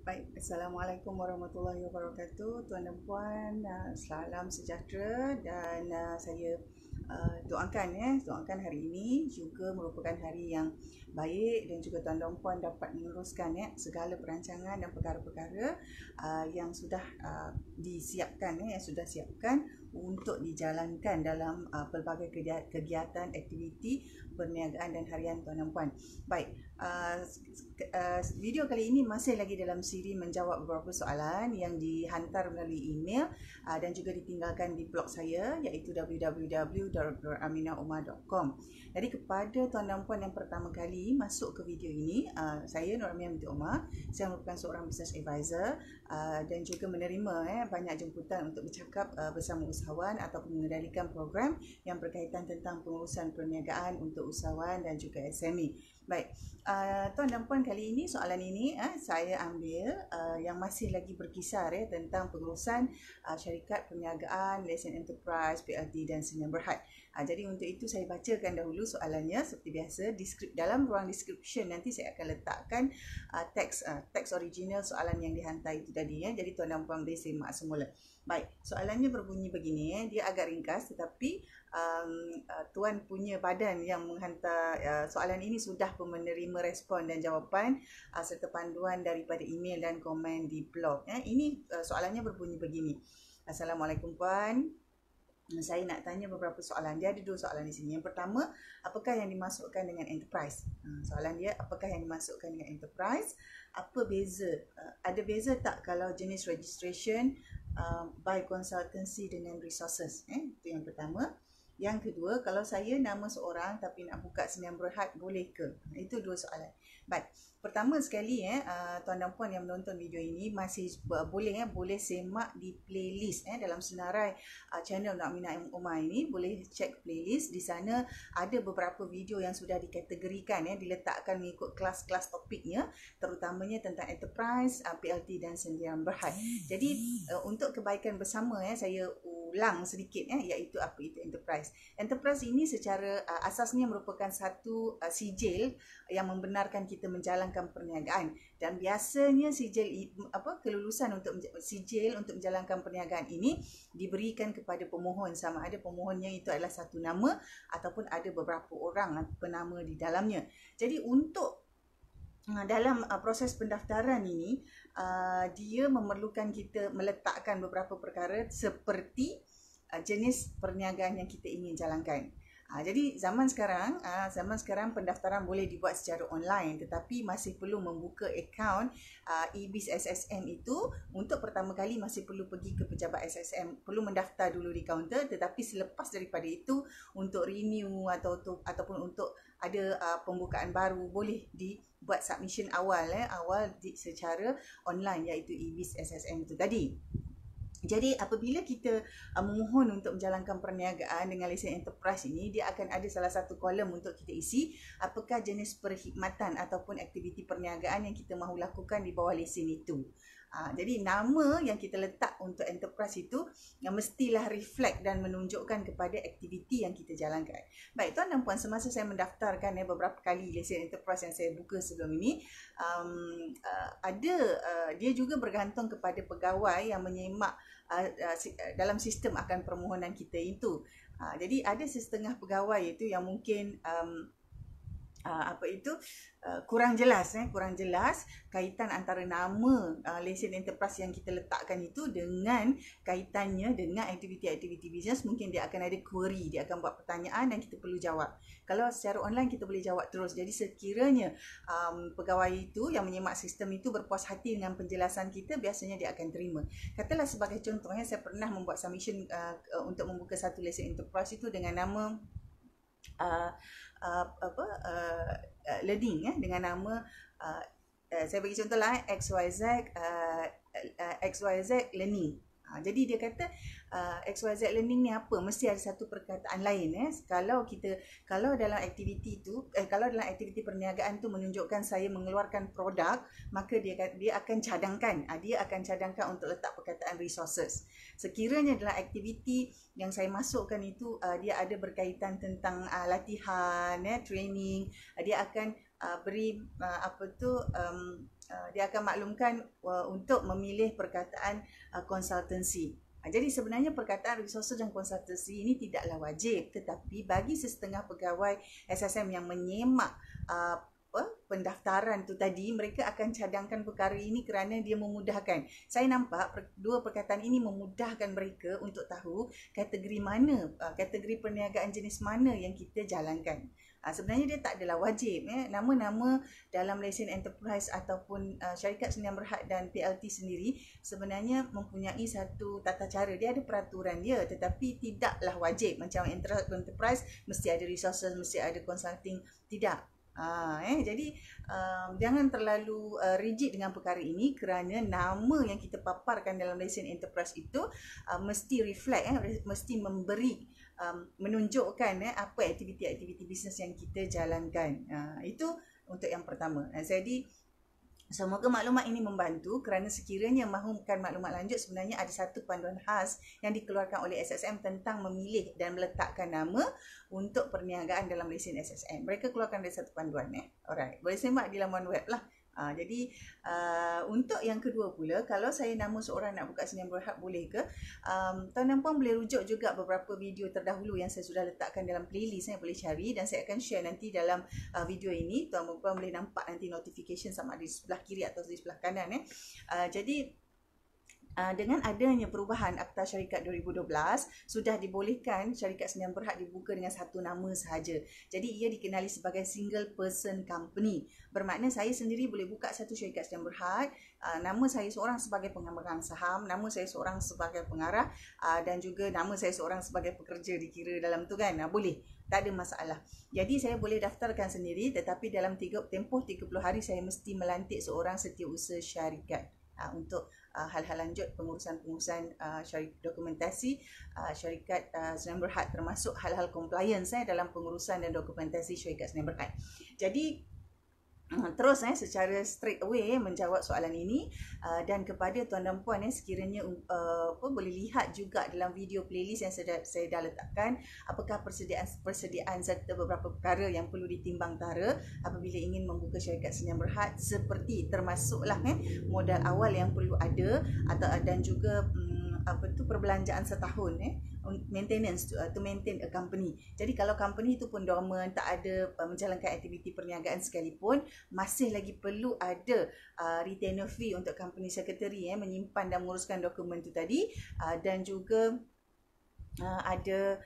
Baik, Assalamualaikum warahmatullahi wabarakatuh. Tuan dan puan, salam sejahtera dan saya doakan hari ini juga merupakan hari yang baik dan juga tuan dan puan dapat meneruskan segala perancangan dan perkara-perkara yang sudah disiapkan yang sudah siapkan untuk dijalankan dalam pelbagai kegiatan, aktiviti perniagaan dan harian tuan dan puan. Baik, video kali ini masih lagi dalam siri menjawab beberapa soalan yang dihantar melalui email dan juga ditinggalkan di blog saya iaitu www.nuraminahumar.com. Jadi kepada tuan dan puan yang pertama kali masuk ke video ini, saya Nur Aminah binti Umar. Saya merupakan seorang business advisor dan juga menerima banyak jemputan untuk bercakap bersama usahawan ataupun mengendalikan program yang berkaitan tentang pengurusan perniagaan untuk usahawan dan juga SME. Baik, tuan dan puan, kali ini soalan ini saya ambil yang masih lagi berkisar tentang pengurusan syarikat perniagaan, lesen enterprise, PLT dan Sdn Bhd. Jadi untuk itu saya bacakan dahulu soalannya seperti biasa. Dalam ruang description nanti saya akan letakkan teks original soalan yang dihantar itu tadi. Jadi tuan dan puan boleh semak semula. Baik, soalannya berbunyi begini. Dia agak ringkas tetapi tuan punya badan yang menghantar soalan ini sudah pun menerima respon dan jawapan serta panduan daripada email dan komen di blog. Ini soalannya berbunyi begini. Assalamualaikum puan. Saya nak tanya beberapa soalan. Dia ada dua soalan di sini. Yang pertama, apakah yang dimasukkan dengan enterprise? Soalan dia, apakah yang dimasukkan dengan enterprise? Apa beza? Ada beza tak kalau jenis registration by consultancy dengan resources? Itu yang pertama. Yang kedua, kalau saya nama seorang tapi nak buka Sdn Bhd, boleh ke? Itu dua soalan. Baik, pertama sekali tuan dan puan yang menonton video ini masih boleh semak di playlist dalam senarai channel Nur Aminah Umar ini. Boleh cek playlist. Di sana ada beberapa video yang sudah dikategorikan diletakkan mengikut kelas-kelas topiknya, terutamanya tentang enterprise, PLT dan Sdn Bhd. Jadi untuk kebaikan bersama saya ulang sedikit iaitu apa itu enterprise. Enterprise ini secara asasnya merupakan satu sijil yang membenarkan kita menjalankan perniagaan, dan biasanya kelulusan untuk sijil untuk menjalankan perniagaan ini diberikan kepada pemohon, sama ada pemohonnya itu adalah satu nama ataupun ada beberapa orang penama di dalamnya. Jadi untuk dalam proses pendaftaran ini, dia memerlukan kita meletakkan beberapa perkara seperti jenis perniagaan yang kita ingin jalankan. Jadi zaman sekarang pendaftaran boleh dibuat secara online, tetapi masih perlu membuka akaun e-biz SSM itu. Untuk pertama kali masih perlu pergi ke pejabat SSM, perlu mendaftar dulu di kaunter, tetapi selepas daripada itu untuk renew ataupun untuk ada pembukaan baru boleh dibuat submission awal secara online iaitu e-biz SSM itu tadi. Jadi apabila kita memohon untuk menjalankan perniagaan dengan lesen enterprise ini, dia akan ada salah satu kolom untuk kita isi apakah jenis perkhidmatan ataupun aktiviti perniagaan yang kita mahu lakukan di bawah lesen itu. Jadi nama yang kita letak untuk enterprise itu mestilah reflect dan menunjukkan kepada aktiviti yang kita jalankan. Baik tuan dan puan, semasa saya mendaftarkan beberapa kali lesen enterprise yang saya buka sebelum ini, dia juga bergantung kepada pegawai yang menyemak dalam sistem akan permohonan kita itu. Jadi ada setengah pegawai itu yang mungkin kurang jelas kaitan antara nama lesen enterprise yang kita letakkan itu dengan kaitannya dengan aktiviti-aktiviti bisnes. Mungkin dia akan ada query, dia akan buat pertanyaan dan kita perlu jawab. Kalau secara online kita boleh jawab terus. Jadi sekiranya pegawai itu yang menyemak sistem itu berpuas hati dengan penjelasan kita, biasanya dia akan terima. Katalah sebagai contohnya, saya pernah membuat submission untuk membuka satu lesen enterprise itu dengan nama learning dengan nama saya bagi contohlah XYZ learning. Jadi dia kata XYZ learning ni apa? Mesti ada satu perkataan lain kalau dalam aktiviti itu kalau dalam aktiviti perniagaan tu menunjukkan saya mengeluarkan produk, maka dia akan cadangkan untuk letak perkataan resources. Sekiranya dalam aktiviti yang saya masukkan itu dia ada berkaitan tentang latihan, training, dia akan beri dia akan maklumkan untuk memilih perkataan konsultansi. Jadi sebenarnya perkataan resources dan konsultansi ini tidaklah wajib, tetapi bagi sesetengah pegawai SSM yang menyemak pendaftaran tu tadi, mereka akan cadangkan perkara ini kerana dia memudahkan. Saya nampak dua perkataan ini memudahkan mereka untuk tahu kategori mana, kategori perniagaan jenis mana yang kita jalankan. Sebenarnya dia tak adalah wajib. Nama-nama dalam lesen enterprise ataupun syarikat sendirian berhad dan PLT sendiri sebenarnya mempunyai satu tata cara. Dia ada peraturan dia, tetapi tidaklah wajib. Macam enterprise mesti ada resources, mesti ada consulting. Tidak. Jadi jangan terlalu rigid dengan perkara ini kerana nama yang kita paparkan dalam lesen enterprise itu mesti reflect, mesti memberi menunjukkan apa aktiviti-aktiviti bisnes yang kita jalankan. Itu untuk yang pertama. Jadi semoga maklumat ini membantu kerana sekiranya mahukan maklumat lanjut, sebenarnya ada satu panduan khas yang dikeluarkan oleh SSM tentang memilih dan meletakkan nama untuk perniagaan dalam lesen SSM. Mereka keluarkan ada satu panduan. Alright, boleh semak di laman web lah. Jadi untuk yang kedua pula, kalau saya nama seorang nak buka sendirian berhad, boleh ke? Tuan-tuan puan boleh rujuk juga beberapa video terdahulu yang saya sudah letakkan dalam playlist. Saya boleh cari dan saya akan share nanti dalam video ini. Tuan-tuan puan boleh nampak nanti notification sama di sebelah kiri atau di sebelah kanan. Jadi dengan adanya perubahan Akta Syarikat 2012, sudah dibolehkan syarikat sendirian berhad dibuka dengan satu nama sahaja. Jadi ia dikenali sebagai single person company. Bermakna saya sendiri boleh buka satu syarikat sendirian berhad, nama saya seorang sebagai pengemarang saham, nama saya seorang sebagai pengarah, dan juga nama saya seorang sebagai pekerja dikira dalam tu kan. Boleh. Tak ada masalah. Jadi saya boleh daftarkan sendiri, tetapi dalam tempoh 30 hari saya mesti melantik seorang setiausaha syarikat untuk hal-hal lanjut pengurusan-pengurusan dokumentasi syarikat sendirian berhad, termasuk hal-hal compliance dalam pengurusan dan dokumentasi syarikat sendirian berhad. Jadi terus secara straight away menjawab soalan ini, dan kepada tuan dan puan sekiranya boleh lihat juga dalam video playlist yang saya dah letakkan apakah persediaan serta beberapa perkara yang perlu ditimbang tara apabila ingin membuka syarikat sendirian berhad, seperti termasuklah modal awal yang perlu ada dan juga perbelanjaan setahun maintenance to maintain a company. Jadi kalau company itu pun dormant, tak ada menjalankan aktiviti perniagaan sekalipun, masih lagi perlu ada retainer fee untuk company secretary menyimpan dan menguruskan dokumen itu tadi, dan juga ada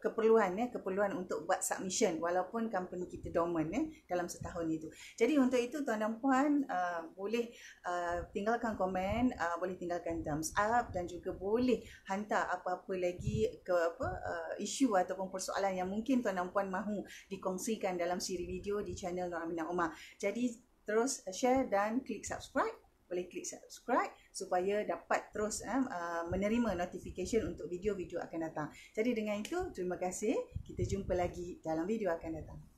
keperluan untuk buat submission walaupun company kita dormant dalam setahun itu. Jadi untuk itu tuan dan puan boleh tinggalkan komen, boleh tinggalkan thumbs up, dan juga boleh hantar apa-apa lagi isu ataupun persoalan yang mungkin tuan dan puan mahu dikongsikan dalam siri video di channel Nur Aminah Omar. Jadi terus share dan klik subscribe. Boleh klik subscribe supaya dapat terus menerima notification untuk video-video akan datang. Jadi dengan itu, terima kasih. Kita jumpa lagi dalam video akan datang.